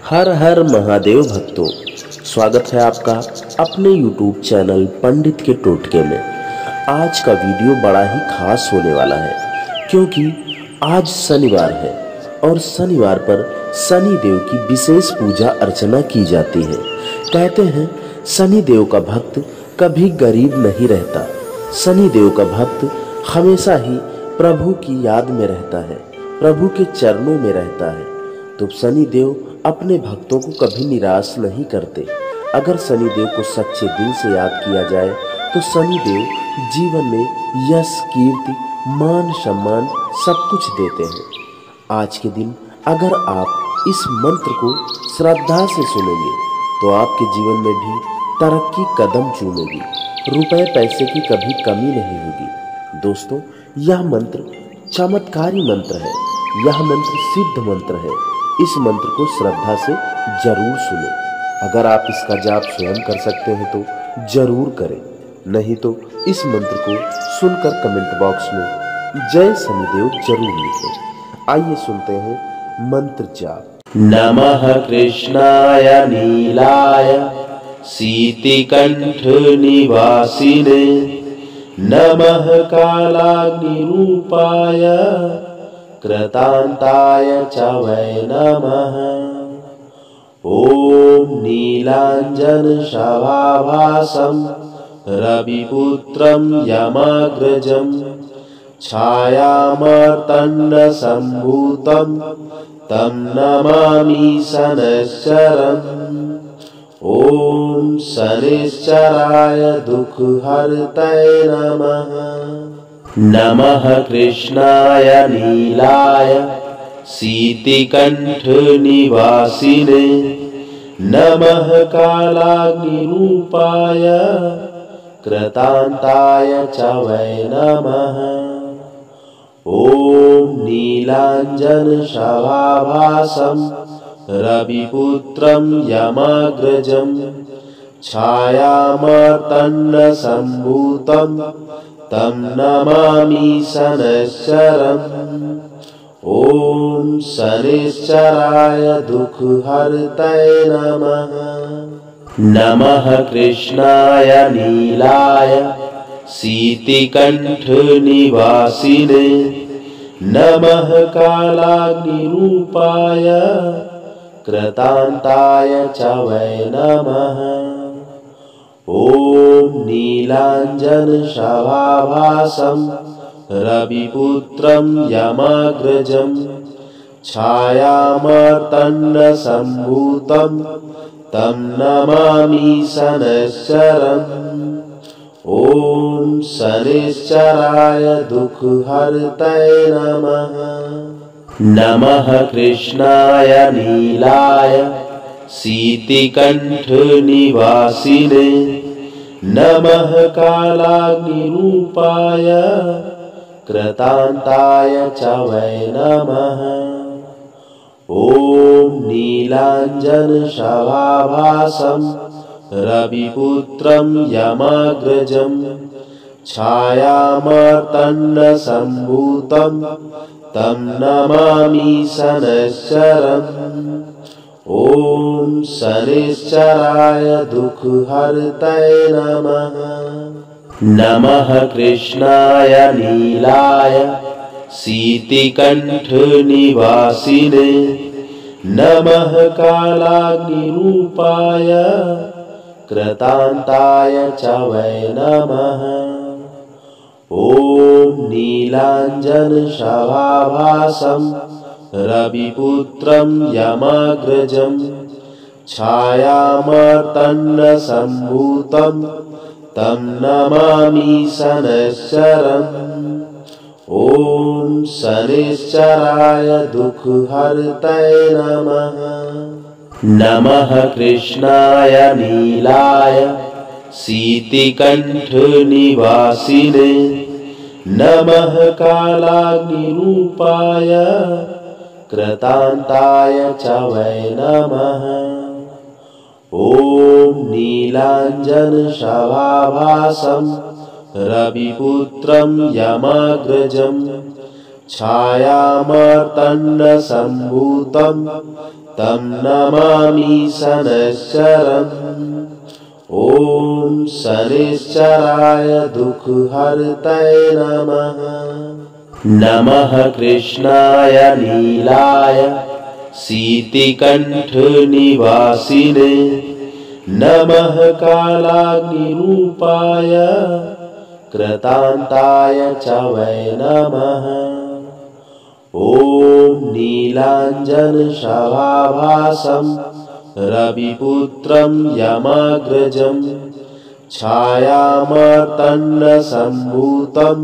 हर हर महादेव भक्तों, स्वागत है आपका अपने YouTube चैनल पंडित के टोटके में। आज का वीडियो बड़ा ही खास होने वाला है क्योंकि आज शनिवार है और शनिवार पर शनि देव की विशेष पूजा अर्चना की जाती है। कहते हैं शनि देव का भक्त कभी गरीब नहीं रहता। शनि देव का भक्त हमेशा ही प्रभु की याद में रहता है, प्रभु के चरणों में रहता है। तो शनि देव अपने भक्तों को कभी निराश नहीं करते। अगर शनि देव को सच्चे दिल से याद किया जाए तो शनि देव जीवन में यश, कीर्ति, मान, सम्मान सब कुछ देते हैं। आज के दिन अगर आप इस मंत्र को श्रद्धा से सुनेंगे तो आपके जीवन में भी तरक्की कदम चूमेगी, रुपए पैसे की कभी कमी नहीं होगी। दोस्तों, यह मंत्र चमत्कारी मंत्र है, यह मंत्र सिद्ध मंत्र है। इस मंत्र को श्रद्धा से जरूर सुनें। अगर आप इसका जाप स्वयं कर सकते हैं तो जरूर करें, नहीं तो इस मंत्र को सुनकर कमेंट बॉक्स में जय शनिदेव जरूर लिखें। आइए सुनते हैं मंत्र जाप। नमः कृष्णाय नीलाय सीतिकंठ निवासिने नमः कालाग्निरूपाय कृतांताय च वै नमः। ॐ नीलांजन शवाभासं रविपुत्रं यमाग्रजं छायामार्तण्ड संभूतं तं नमामि शनैश्चरम्। ॐ शनैश्चराय दुःखहर्तये नमः। नमः कृष्णाय नीलाय सीतिकंठ निवासिने नमः कालाग्निरूपाय कृतांताय च वै नमः। ॐ नीलांजन शवाभासं रविपुत्रं यमाग्रजं छायामार्तण्ड संभूतं तं नमामि शनैश्चरम्। ॐ शनैश्चराय दुःखहर्तये नमः। नमः कृष्णाय नीलाय सीतिकंठ निवासिने नमः कालाग्निरूपाय कृतांताय च वै नमः। ॐ नीलांजन शवाभासं रविपुत्रं यमाग्रजं छायामार्तण्ड संभूतं तं नमामि शनैश्चरम्। ॐ शनैश्चराय दुःखहर्तये नमः। नमः कृष्णाय नीलाय सीतिकंठ निवासिने नमः कालाग्निरूपाय कृतांताय च वै नमः। ॐ नीलांजन शवाभासं रविपुत्रं यमाग्रजं छायामार्तण्ड संभूतं तं नमामि शनैश्चरम्। ॐ शनैश्चराय दुःखहर्तये नमः। नमः कृष्णाय नीलाय सीतिकंठ निवासिने नमः कालाग्निरूपाय कृतांताय च वै नमः। ॐ नीलांजन शवाभासं रविपुत्रं यमाग्रजं छायामार्तण्ड संभूतं तं नमामि शनैश्चरम्। ॐ शनैश्चराय दुःखहर्तये नमः। नमः कृष्णाय नीलाय सीतिकंठ निवासिने नमः कालाग्निरूपाय कृतांताय च वै नमः। ॐ नीलांजन शवाभासं रविपुत्रं यमाग्रजं छायामार्तण्ड संभूतं तं नमामि शनैश्चरम्। ॐ शनैश्चराय दुःखहर्तये नमः। नमः कृष्णाय नीलाय शीतिकण्ठनिवासिने। नमः कालाग्निरूपाय कृतान्ताय च वै नमः। ॐ नीलाञ्जनशभाभासं रविपुत्रं यमाग्रजं छायामार्तण्डसम्भूतं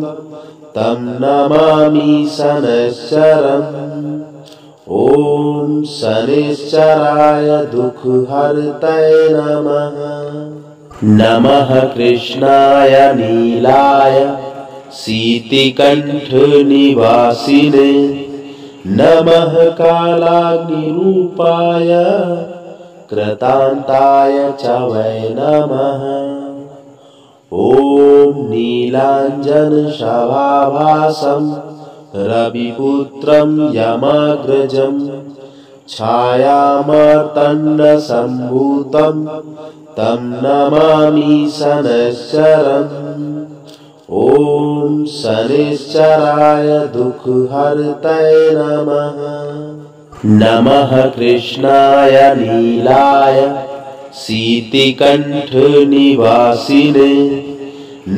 तं नमामि शनैश्चरम्। ॐ शनैश्चराय दुःखहर्तये नमः। नमः कृष्णाय नीलाय शीतिकण्ठनिवासिने। नमः कालाग्निरूपाय कृतान्ताय च वै नमः। ॐ नीलाञ्जनशभाभासं रविपुत्रं यमाग्रजं छायामार्तण्डसम्भूतं तं नमामि शनैश्चरम्। ॐ शनैश्चराय दुःखहर्तये नमः। नमः कृष्णाय नीलाय शीतिकण्ठनिवासिने।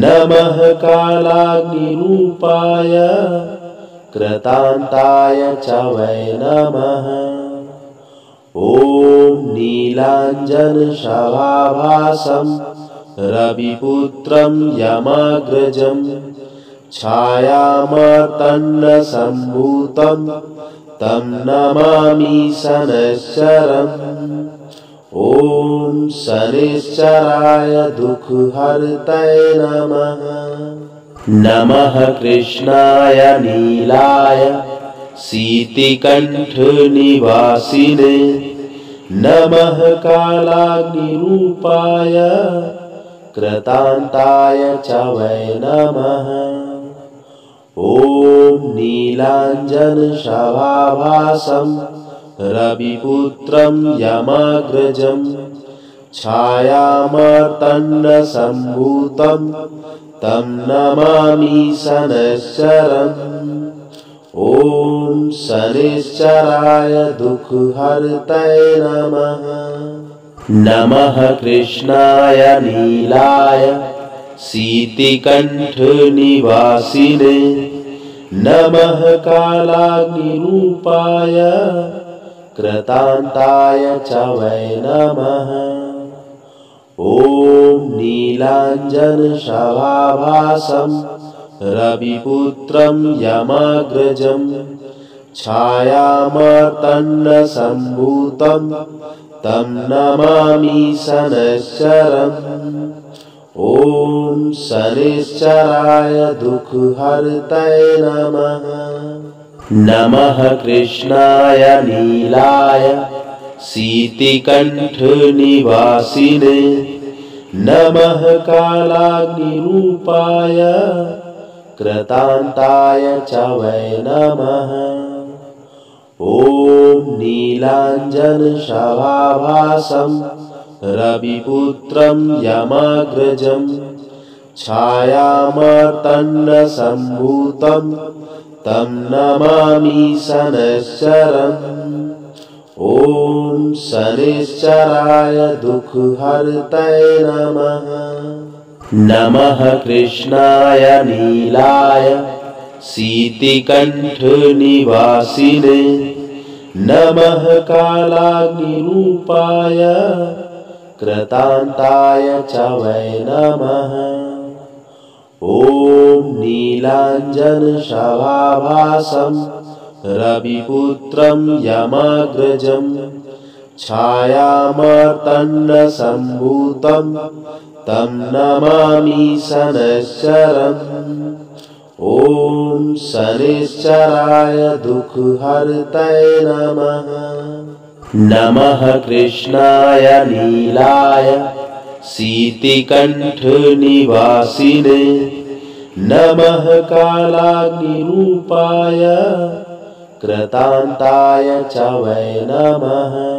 नमः कालाग्निरूपाय कृतान्ताय च वै नमः। ॐ नीलाञ्जनशभाभासं रविपुत्रं यमाग्रजं छायामार्तण्डसम्भूतं तं नमामि शनैश्चरम्। ॐ शनैश्चराय दुःखहर्तये नमः। नमः कृष्णाय नीलाय शीतिकण्ठनिवासिने। नमः कालाग्निरूपाय कृतान्ताय च वै नमः। ॐ नीलाञ्जनशभाभासं रविपुत्रं यमाग्रजं छायामार्तण्डसम्भूतं तं नमामि शनैश्चरम्। ॐ शनैश्चराय दुःखहर्तये नमः। नमः कृष्णाय नीलाय शीतिकण्ठनिवासिने। नमः कालाग्निरूपाय कृतान्ताय च वै नमः। ॐ नीलाञ्जनशभाभासं रविपुत्रं यमाग्रजं छायामार्तण्डसम्भूतं तं नमामि शनैश्चरम्। ॐ शनैश्चराय दुःखहर्तये नमः। नमः कृष्णाय नीलाय शीतिकण्ठनिवासिने। नमः कालाग्निरूपाय कृतान्ताय च वै नमः। ॐ नीलाञ्जनशभाभासं रविपुत्रं यमाग्रजं छायामार्तण्डसम्भूतं तं नमामि शनैश्चरम्। ॐ शनैश्चराय दुःखहर्तये नमः। नमः कृष्णाय नीलाय शीतिकण्ठनिवासिने। नमः कालाग्निरूपाय कृतान्ताय च वै नमः। ॐ नीलाञ्जनशभाभासं रविपुत्रं यमाग्रजं छायामार्तण्डसम्भूतं तं नमामि शनैश्चरम्। ॐ शनैश्चराय दुःखहर्तये नमः। नमः कृष्णाय नीलाय शीतिकण्ठनिवासिने। नमः कालाग्निरूपाय कृतान्ताय च वै नमः।